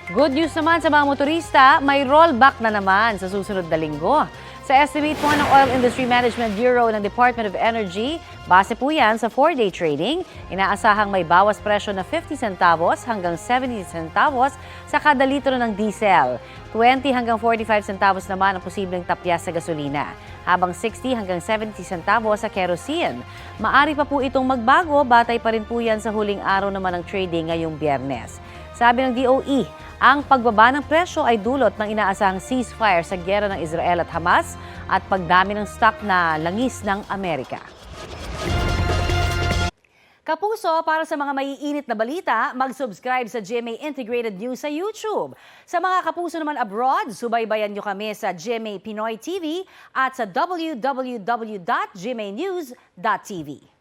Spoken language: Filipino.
Good news naman sa mga motorista, may rollback na naman sa susunod na linggo. Sa estimate po ng Oil Industry Management Bureau ng Department of Energy, base po yan sa 4-day trading, inaasahang may bawas presyo na 50 centavos hanggang 70 centavos sa kada litro ng diesel. 20 hanggang 45 centavos naman ang posibleng tapyas sa gasolina, habang 60 hanggang 70 centavos sa kerosene. Maari pa po itong magbago, batay pa rin po yan sa huling araw naman ng trading ngayong Biyernes. Sabi ng DOE, ang pagbaba ng presyo ay dulot ng inaasahang ceasefire sa giyera ng Israel at Hamas at pagdami ng stock na langis ng Amerika. Kapuso, para sa mga maiinit na balita, mag-subscribe sa GMA Integrated News sa YouTube. Sa mga kapuso naman abroad, subaybayan nyo kami sa GMA Pinoy TV at sa www.gmanews.tv.